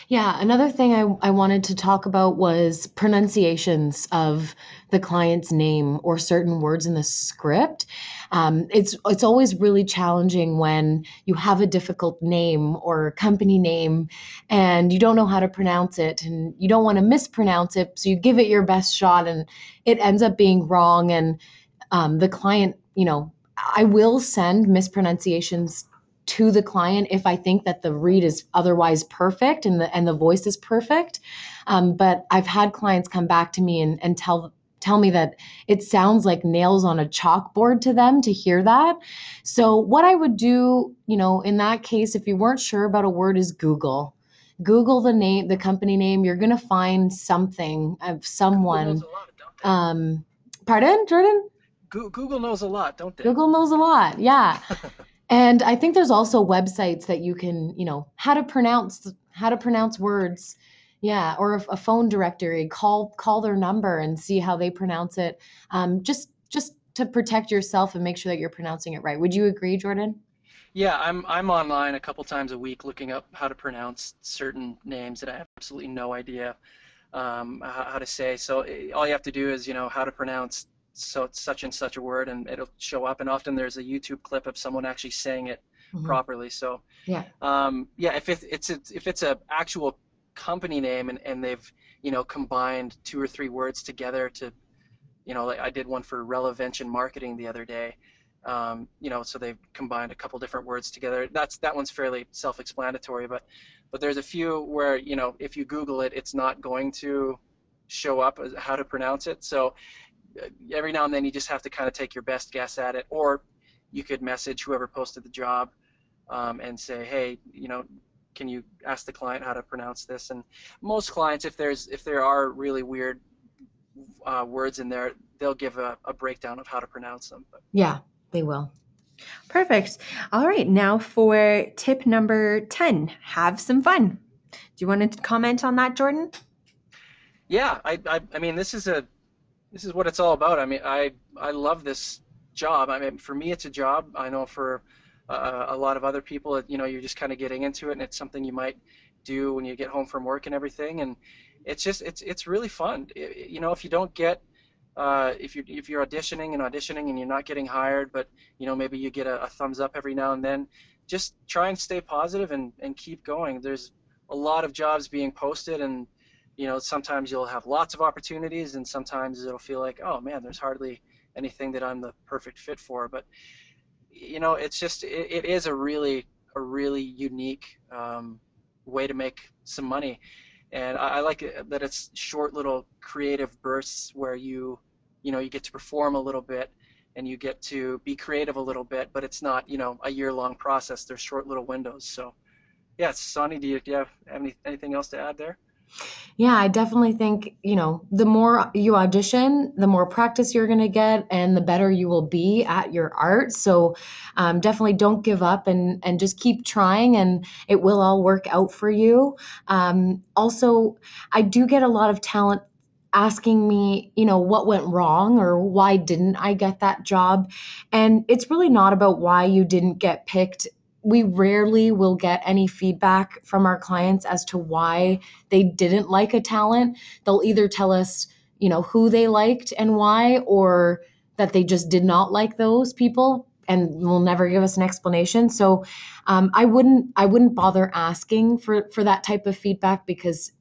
Yeah, another thing I wanted to talk about was pronunciations of the client's name or certain words in the script. It's always really challenging when you have a difficult name or company name and you don't know how to pronounce it and you don't want to mispronounce it, so you give it your best shot and it ends up being wrong. And the client, I will send mispronunciations to the client if I think that the read is otherwise perfect and the voice is perfect. But I've had clients come back to me and tell me that it sounds like nails on a chalkboard to them to hear that. So what I would do, in that case, if you weren't sure about a word, is Google the name, the company name. You're going to find something of Google knows someone. a lot, don't Pardon, Jordan? they? Google knows a lot, don't they? Google knows a lot. Yeah. And I think there's also websites that you can, how to pronounce words. Yeah, or a phone directory, call their number and see how they pronounce it. Just to protect yourself and make sure that you're pronouncing it right. Would you agree, Jordan? Yeah, I'm online a couple times a week looking up how to pronounce certain names that I have absolutely no idea how to say. So all you have to do is, how to pronounce such and such a word, and it'll show up. And often there's a YouTube clip of someone actually saying it properly. So Yeah. if it's a actual company name and they've combined 2 or 3 words together to, like I did one for Relevention Marketing the other day. So they've combined a couple different words together. That one's fairly self-explanatory, but there's a few where, if you Google it, it's not going to show up as how to pronounce it. So every now and then you just have to kind of take your best guess at it, or you could message whoever posted the job and say, hey, can you ask the client how to pronounce this? And most clients, if there are really weird words in there, they'll give a breakdown of how to pronounce them. Yeah, they will. Perfect. All right. Now for tip number 10, have some fun. Do you want to comment on that, Jordan? Yeah, I mean, this is what it's all about. I mean, I love this job. I mean, for me, it's a job. I know for a lot of other people, you're just kind of getting into it, and it's something you might do when you get home from work and everything. And it's really fun. If you don't get if you're auditioning and you're not getting hired, but maybe you get a thumbs up every now and then, just try and stay positive and keep going. There's a lot of jobs being posted, and sometimes you'll have lots of opportunities, and sometimes it'll feel like, oh man, there's hardly anything that I'm the perfect fit for. But it's just it is a really unique way to make some money, and I like it that it's short little creative bursts where you get to perform a little bit and you get to be creative a little bit, but it's not a year-long process. There's short little windows. So yeah, Sonny, do you have anything else to add there? Yeah, I definitely think, the more you audition, the more practice you're going to get and the better you will be at your art. So definitely don't give up and just keep trying, and it will all work out for you. Also, I do get a lot of talent asking me, what went wrong or why didn't I get that job? And it's really not about why you didn't get picked. We rarely will get any feedback from our clients as to why they didn't like a talent. They'll either tell us, who they liked and why, or that they just did not like those people and will never give us an explanation. So I wouldn't bother asking for that type of feedback, because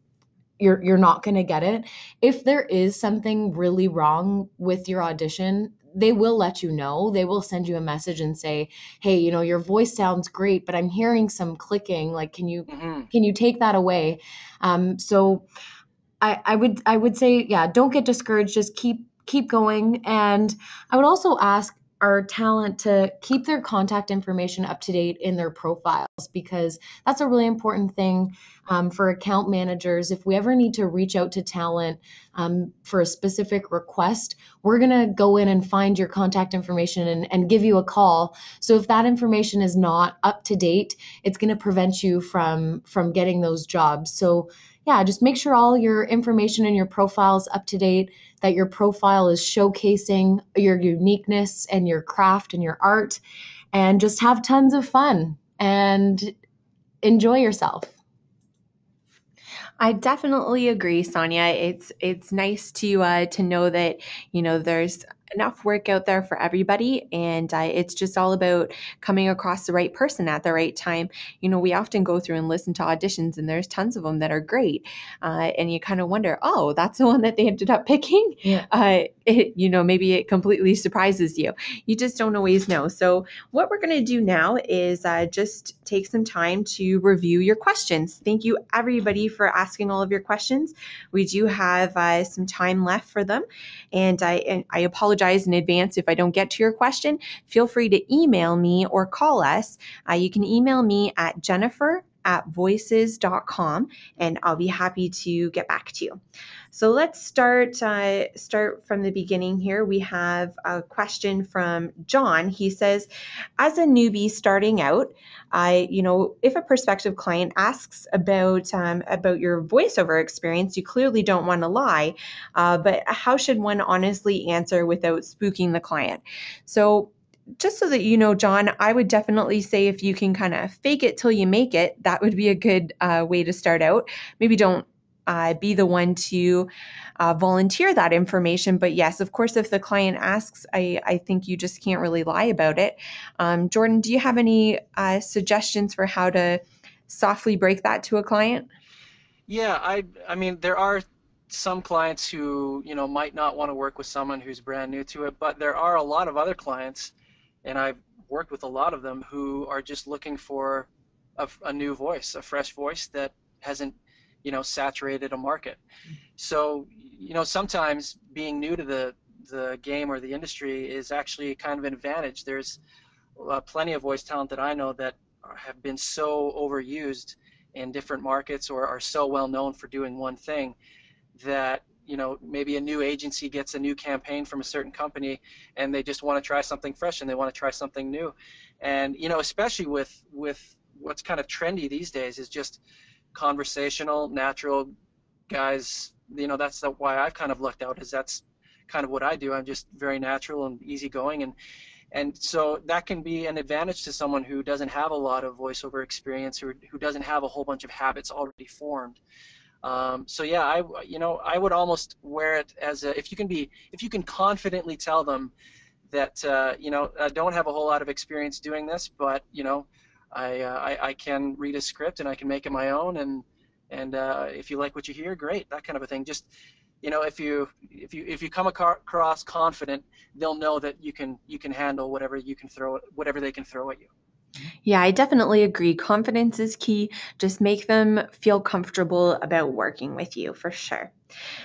you're not going to get it. If there is something really wrong with your audition, they will let you know. They will send you a message and say, hey, your voice sounds great, but I'm hearing some clicking. Like, can you take that away? So I would say, yeah, don't get discouraged. Just keep going. And I would also ask our talent to keep their contact information up to date in their profiles, because that's a really important thing for account managers. If we ever need to reach out to talent for a specific request, we're going to go in and find your contact information and give you a call. So if that information is not up to date, it's going to prevent you from getting those jobs. So yeah, just make sure all your information in your profile is up to date, that your profile is showcasing your uniqueness and your craft and your art, and just have tons of fun and enjoy yourself. I definitely agree, Sonia. It's nice to know that there's enough work out there for everybody, and it's just all about coming across the right person at the right time. We often go through and listen to auditions, and there's tons of them that are great, and you kind of wonder, oh, that's the one that they ended up picking. Yeah. maybe it completely surprises you. You just don't always know. So what we're going to do now is just take some time to review your questions. Thank you everybody for asking all of your questions. We do have some time left for them. And I apologize in advance if I don't get to your question. Feel free to email me or call us. You can email me at jennifer@voices.com, and I'll be happy to get back to you. So let's start from the beginning here. We have a question from John. He says, as a newbie starting out, if a prospective client asks about your voiceover experience, you clearly don't want to lie, but how should one honestly answer without spooking the client? So just so that you know, John, I would definitely say if you can kind of fake it till you make it, that would be a good way to start out. Maybe don't be the one to volunteer that information. But yes, of course, if the client asks, I think you just can't really lie about it. Jordan, do you have any suggestions for how to softly break that to a client? Yeah, I mean, there are some clients who, might not want to work with someone who's brand new to it, but there are a lot of other clients, and I've worked with a lot of them, who are just looking for a new voice, a fresh voice that hasn't, saturated a market. So, sometimes being new to the game or the industry is actually kind of an advantage. There's plenty of voice talent that I know that have been so overused in different markets or are so well known for doing one thing that maybe a new agency gets a new campaign from a certain company and they just want to try something fresh and they want to try something new. And especially with what's kind of trendy these days is just conversational, natural guys. That's why I've kind of looked out, is that's kind of what I do. I'm just very natural and easygoing, and so that can be an advantage to someone who doesn't have a lot of voiceover experience, who doesn't have a whole bunch of habits already formed. So yeah, I would almost wear it as if you can confidently tell them that I don't have a whole lot of experience doing this, but I can read a script and I can make it my own, and if you like what you hear, great, that kind of a thing. Just if you come across confident, they'll know that you can handle whatever they can throw at you. Yeah, I definitely agree. Confidence is key. Just make them feel comfortable about working with you, for sure.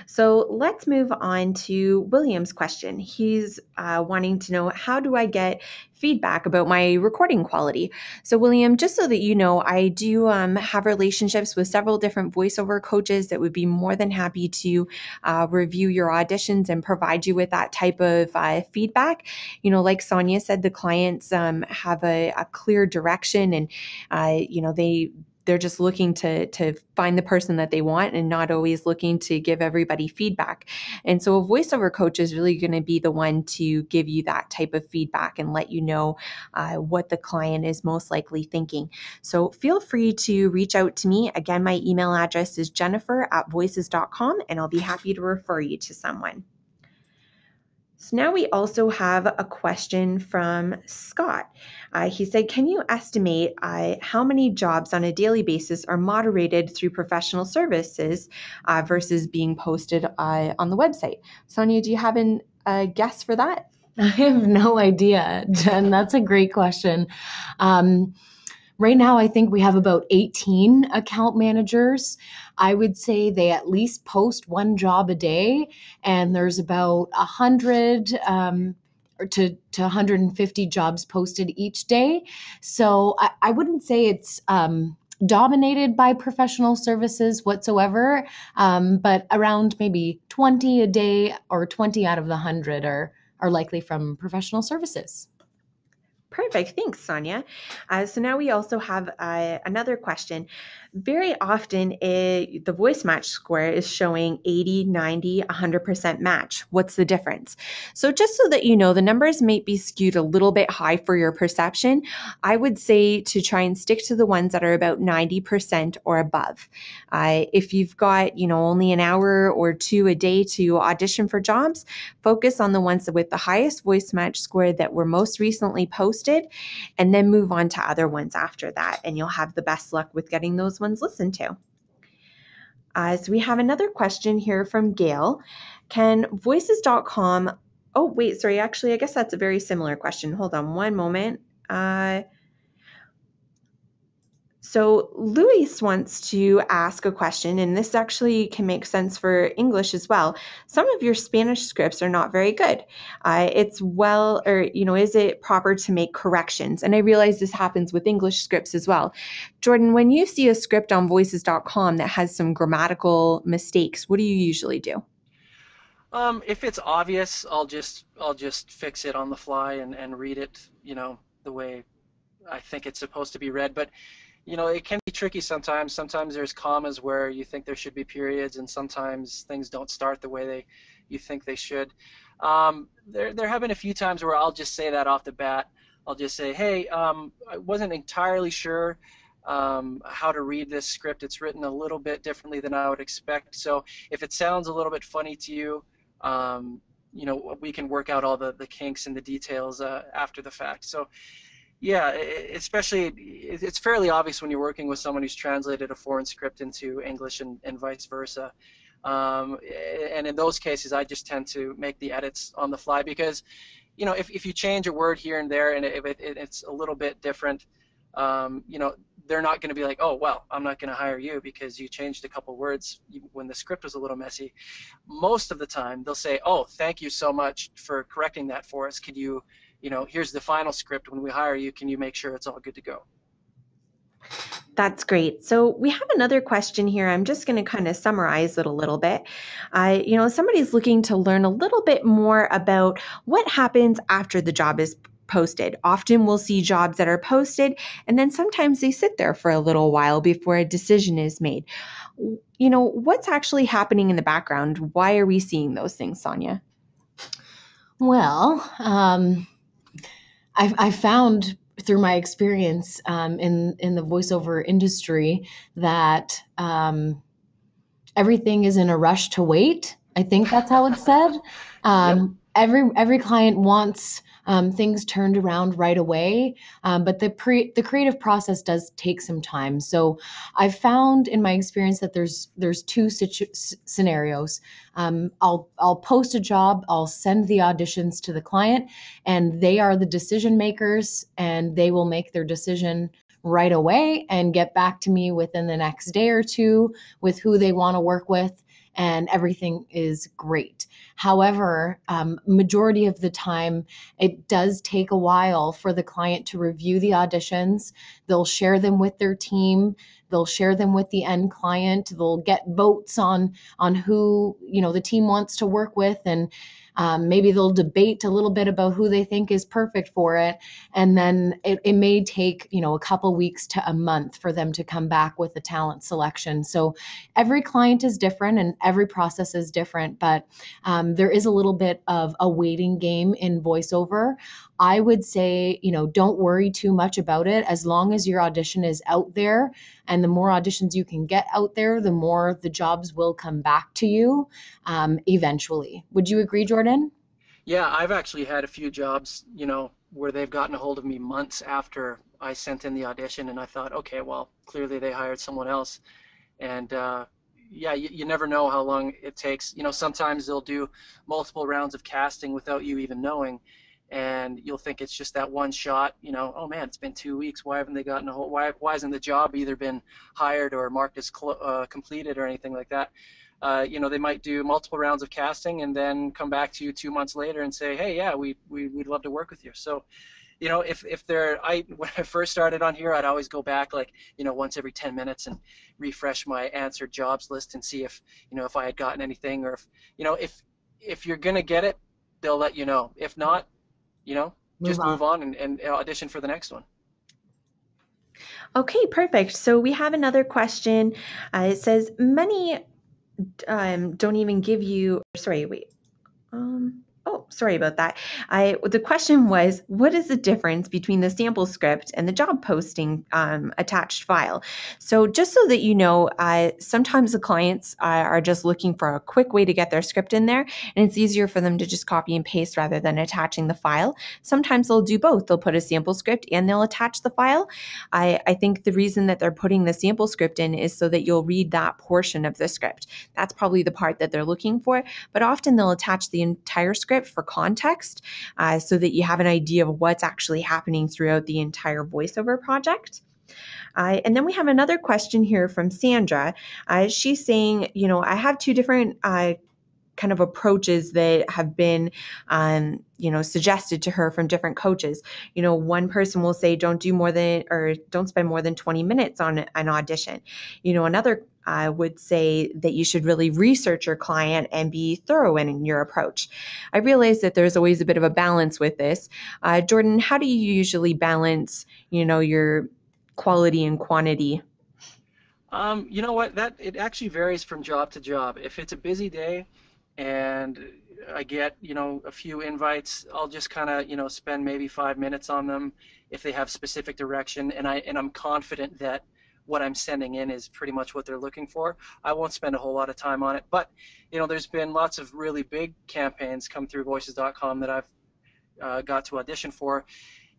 So let's move on to William's question. He's wanting to know, how do I get feedback about my recording quality? So William, just so that you know, I do have relationships with several different voiceover coaches that would be more than happy to review your auditions and provide you with that type of feedback. Like Sonja said, the clients have a clear direction, and they're just looking to find the person that they want and not always looking to give everybody feedback. And so a voiceover coach is really going to be the one to give you that type of feedback and let you know what the client is most likely thinking. So feel free to reach out to me. Again, my email address is jennifer@voices.com, and I'll be happy to refer you to someone. So now we also have a question from Scott. He said, can you estimate how many jobs on a daily basis are moderated through professional services versus being posted on the website? Sonja, do you have a guess for that? I have no idea, Jen. That's a great question. Right now, I think we have about 18 account managers. I would say they at least post one job a day, and there's about 100 to 150 jobs posted each day. So I wouldn't say it's dominated by professional services whatsoever, but around maybe 20 a day, or 20 out of the 100 are likely from professional services. Perfect. Thanks, Sonja. So now we also have another question. Very often, the VoiceMatch score is showing 80, 90, 100% match. What's the difference? So just so that you know, the numbers may be skewed a little bit high for your perception. I would say to try and stick to the ones that are about 90% or above. If you've got, only an hour or two a day to audition for jobs, focus on the ones with the highest VoiceMatch score that were most recently posted, and then move on to other ones after that, and you'll have the best luck with getting those ones listened to. So we have another question here from Gail. Can voices.com, oh, wait, sorry, actually, I guess that's a very similar question. Hold on one moment. So Luis wants to ask a question, and this actually can make sense for English as well. Some of your Spanish scripts are not very good. Is it proper to make corrections? And I realize this happens with English scripts as well. Jordan, when you see a script on voices.com that has some grammatical mistakes, what do you usually do? If it's obvious, I'll just fix it on the fly and read it, the way I think it's supposed to be read. But it can be tricky sometimes. Sometimes there's commas where you think there should be periods, and sometimes things don't start the way you think they should. There have been a few times where I'll just say that off the bat. I'll just say, hey, I wasn't entirely sure how to read this script. It's written a little bit differently than I would expect. So if it sounds a little bit funny to you, we can work out all the kinks and the details after the fact. So yeah, especially it's fairly obvious when you're working with someone who's translated a foreign script into English and vice versa. And in those cases, I just tend to make the edits on the fly because, if you change a word here and there and if it's a little bit different, they're not going to be like, oh, well, I'm not going to hire you because you changed a couple words when the script was a little messy. Most of the time, they'll say, oh, thank you so much for correcting that for us. Could you, here's the final script. When we hire you, can you make sure it's all good to go? That's great. So we have another question here. I'm just going to kind of summarize it a little bit. Somebody's looking to learn a little bit more about what happens after the job is posted. Often we'll see jobs that are posted, and then sometimes they sit there for a little while before a decision is made. What's actually happening in the background? Why are we seeing those things, Sonja? Well, I found through my experience in the voiceover industry that everything is in a rush to wait. I think that's how it's said. Yep. Every client wants things turned around right away, but the creative process does take some time. So I've found in my experience that there's two scenarios. I'll post a job, I'll send the auditions to the client, and they are the decision makers, and they will make their decision right away and get back to me within the next day or two with who they want to work with, and everything is great. However, majority of the time, it does take a while for the client to review the auditions. They'll share them with their team. They'll share them with the end client. They'll get votes on who the team wants to work with, and maybe they'll debate a little bit about who they think is perfect for it. And then it may take a couple weeks to a month for them to come back with a talent selection. So every client is different and every process is different, but there is a little bit of a waiting game in voiceover. I would say, don't worry too much about it as long as your audition is out there. And the more auditions you can get out there, the more the jobs will come back to you eventually. Would you agree, Jordan? Yeah, I've actually had a few jobs, where they've gotten a hold of me months after I sent in the audition, and I thought, okay, well, clearly they hired someone else. And yeah, you never know how long it takes. Sometimes they'll do multiple rounds of casting without you even knowing, and you'll think it's just that one shot. Oh man, it's been 2 weeks. Why haven't they gotten a hold? Why hasn't the job either been hired or marked as completed or anything like that? They might do multiple rounds of casting and then come back to you 2 months later and say, hey, yeah, we'd love to work with you. So, if when I first started on here, I'd always go back once every 10 minutes and refresh my answered jobs list and see if I had gotten anything, or if you're gonna get it, they'll let you know. If not, just move on and audition for the next one. Okay, perfect. So we have another question. It says many don't even give you. Sorry, wait. Oh, sorry about that. The question was, what is the difference between the sample script and the job posting attached file? So just so that you know, sometimes the clients are just looking for a quick way to get their script in there, and it's easier for them to just copy and paste rather than attaching the file. Sometimes they'll do both. They'll put a sample script and they'll attach the file. I think the reason that they're putting the sample script in is so that you'll read that portion of the script. That's probably the part that they're looking for, but often they'll attach the entire script for context so that you have an idea of what's actually happening throughout the entire voiceover project. And then we have another question here from Sandra. She's saying, I have two different kind of approaches that have been suggested to her from different coaches. One person will say don't spend more than 20 minutes on an audition. Another would say that you should really research your client and be thorough in your approach. I realize that there's always a bit of a balance with this. Jordan, how do you usually balance your quality and quantity? You know what? It actually varies from job to job. If it's a busy day and I get, a few invites, I'll just kind of, spend maybe 5 minutes on them if they have specific direction and I'm confident that what I'm sending in is pretty much what they're looking for. I won't spend a whole lot of time on it, but there's been lots of really big campaigns come through voices.com that I've got to audition for.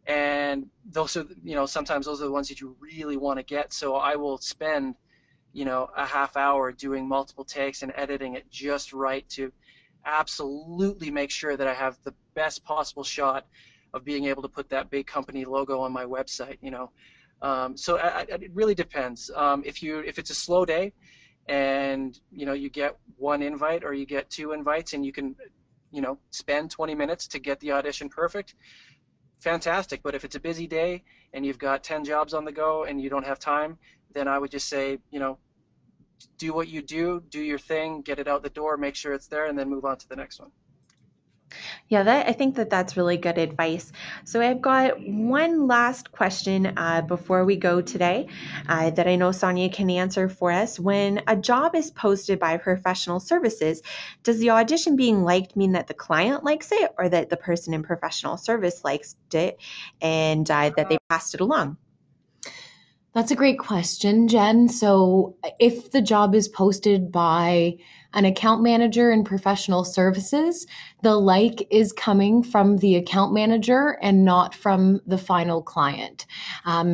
And those are, sometimes those are the ones that you really want to get. So I will spend, a half hour doing multiple takes and editing it just right to absolutely make sure that I have the best possible shot of being able to put that big company logo on my website, So it really depends. If it's a slow day and, you get one invite or you get two invites and you can, spend 20 minutes to get the audition perfect, fantastic. But if it's a busy day and you've got 10 jobs on the go and you don't have time, then I would just say, do what you do your thing, get it out the door, make sure it's there, and then move on to the next one. Yeah, I think that's really good advice. So I've got one last question before we go today that I know Sonja can answer for us. When a job is posted by professional services, does the audition being liked mean that the client likes it or that the person in professional service likes it and that they passed it along? That's a great question, Jen. So if the job is posted by an account manager in professional services, the like is coming from the account manager and not from the final client.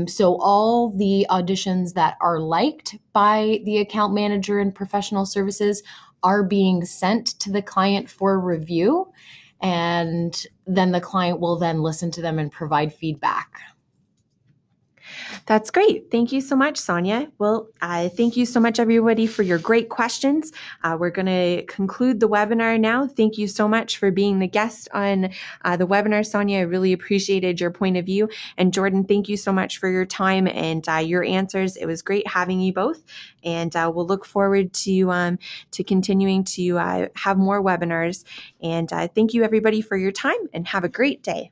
So all the auditions that are liked by the account manager in professional services are being sent to the client for review, and then the client will then listen to them and provide feedback. That's great. Thank you so much, Sonja. Well, thank you so much, everybody, for your great questions. We're going to conclude the webinar now. Thank you so much for being the guest on the webinar, Sonja. I really appreciated your point of view. And Jordan, thank you so much for your time and your answers. It was great having you both. And we'll look forward to continuing to have more webinars. And thank you, everybody, for your time and have a great day.